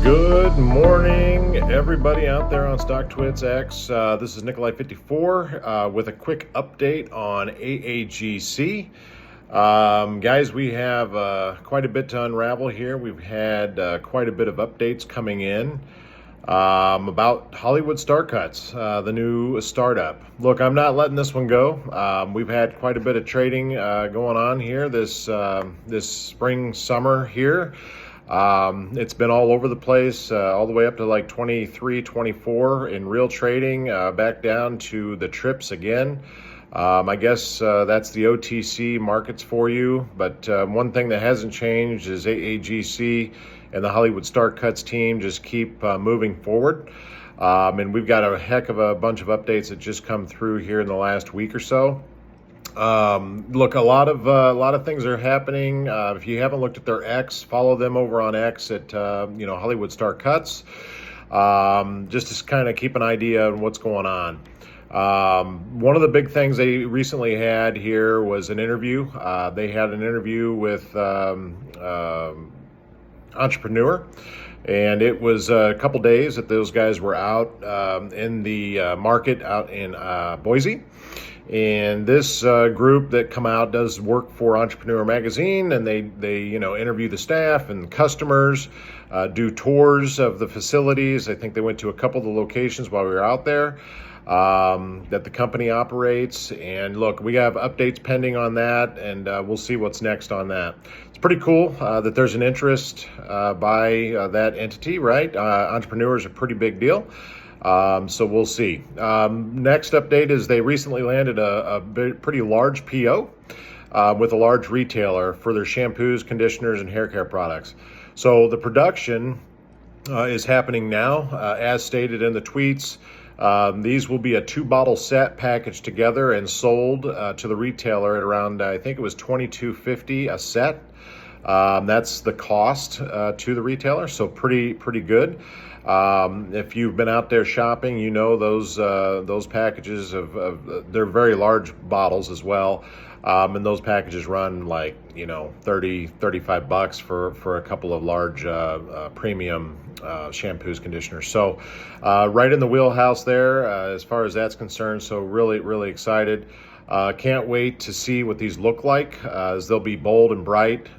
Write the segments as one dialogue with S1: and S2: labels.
S1: Good morning, everybody out there on StockTwits X. This is Nikolai54 with a quick update on AAGC. Guys, we have quite a bit to unravel here. We've had quite a bit of updates coming in about Hollywood Star Cuts, the new startup. Look, I'm not letting this one go. We've had quite a bit of trading going on here this spring, summer here. It's been all over the place, all the way up to like 23, 24 in real trading, back down to the trips again. I guess that's the OTC markets for you. But one thing that hasn't changed is AAGC and the Hollywood Star Cuts team just keep moving forward. And we've got a heck of a bunch of updates that just come through here in the last week or so. Look, a lot of things are happening. If you haven't looked at their X, follow them over on X at Hollywood Star Cuts, just to kind of keep an idea on what's going on. One of the big things they recently had here was an interview. They had an interview with Entrepreneur, and it was a couple days that those guys were out in the market out in Boise. And this group that come out does work for Entrepreneur Magazine, and they interview the staff and customers, do tours of the facilities. I think they went to a couple of the locations while we were out there that the company operates. And look, we have updates pending on that, and we'll see what's next on that. It's pretty cool that there's an interest by that entity, right? Entrepreneur is a pretty big deal. So we'll see. Next update is they recently landed a pretty large PO with a large retailer for their shampoos, conditioners, and hair care products. So the production is happening now, as stated in the tweets. These will be a 2-bottle set packaged together and sold to the retailer at around, I think it was $22.50 a set. That's the cost to the retailer, so pretty good. If you've been out there shopping, you know those packages they're very large bottles as well, and those packages run like $30-35 for a couple of large premium shampoos, conditioners. So right in the wheelhouse there as far as that's concerned. So really excited. Can't wait to see what these look like, as they'll be bold and bright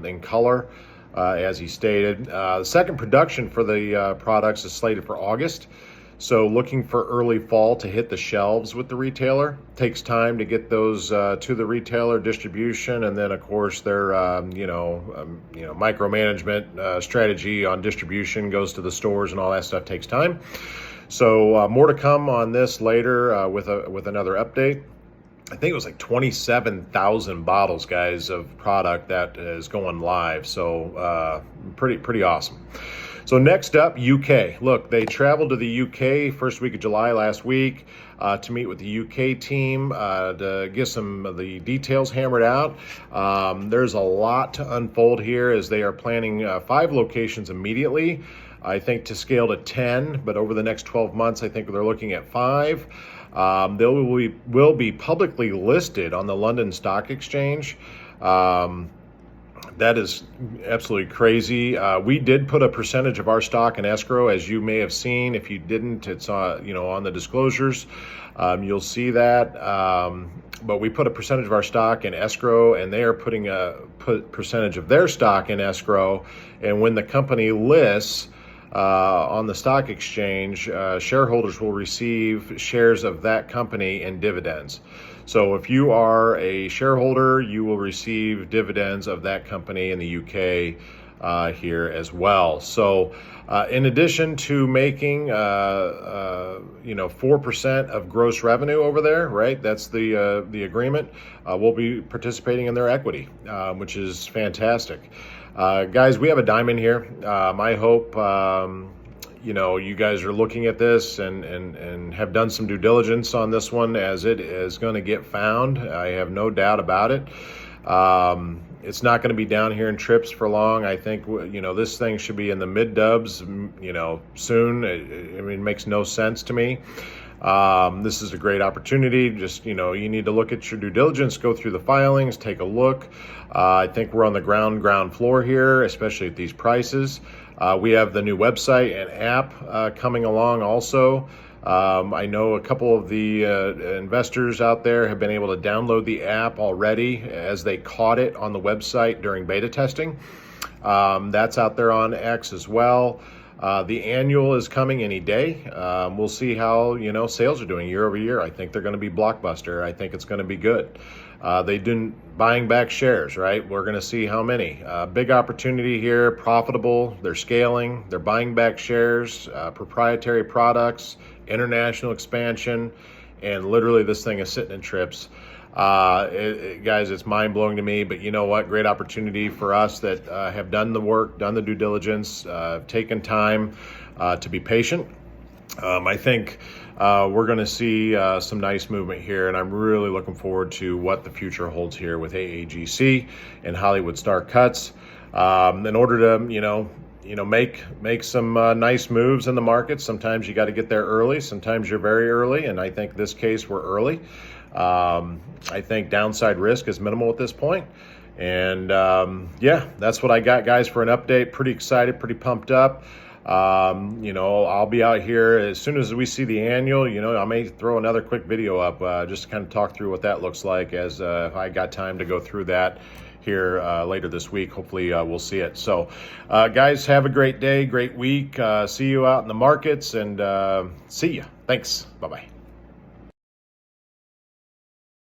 S1: in color. As he stated. The second production for the products is slated for August. So looking for early fall to hit the shelves with the retailer. Takes time to get those to the retailer, distribution, and then of course their micromanagement strategy on distribution goes to the stores, and all that stuff takes time. So more to come on this later with another update. I think it was like 27,000 bottles, guys, of product that is going live. So pretty awesome. So next up, UK. Look, they traveled to the UK first week of July last week to meet with the UK team to get some of the details hammered out. There's a lot to unfold here, as they are planning 5 locations immediately. I think to scale to 10, but over the next 12 months, I think they're looking at 5. They will be publicly listed on the London Stock Exchange. That is absolutely crazy. We did put a percentage of our stock in escrow, as you may have seen. If you didn't, it's on the disclosures. You'll see that. But we put a percentage of our stock in escrow, and they are putting a percentage of their stock in escrow. And when the company lists on the stock exchange, shareholders will receive shares of that company in dividends. So if you are a shareholder, you will receive dividends of that company in the UK here as well. So in addition to making 4% of gross revenue over there, right? That's the agreement. We'll be participating in their equity, which is fantastic. Guys, we have a diamond here. I hope you guys are looking at this and have done some due diligence on this one, as it is going to get found. I have no doubt about it. It's not going to be down here in trips for long. I think this thing should be in the mid dubs soon. It makes no sense to me. This is a great opportunity. Just, you need to look at your due diligence, go through the filings, take a look. I think we're on the ground floor here, especially at these prices. We have the new website and app coming along also. I know a couple of the investors out there have been able to download the app already as they caught it on the website during beta testing. That's out there on X as well. The annual is coming any day. We'll see how, sales are doing year over year. I think they're going to be blockbuster. I think it's going to be good. They didn't buying back shares, right? We're going to see how many. Big opportunity here, profitable. They're scaling. They're buying back shares, proprietary products, international expansion, and literally this thing is sitting in trips. Guys, it's mind-blowing to me, but you know what? Great opportunity for us that have done the work, done the due diligence, taken time to be patient. I think we're going to see some nice movement here, and I'm really looking forward to what the future holds here with AAGC and Hollywood Star Cuts. In order to make some nice moves in the market, sometimes you got to get there early. Sometimes you're very early, and I think this case we're early. I think downside risk is minimal at this point. And yeah, that's what I got, guys, for an update. Pretty excited, pretty pumped up. I'll be out here as soon as we see the annual. I may throw another quick video up just to kind of talk through what that looks like, as if I got time to go through that here later this week. Hopefully we'll see it. So guys, have a great day, great week. See you out in the markets, and see ya. Thanks. Bye-bye.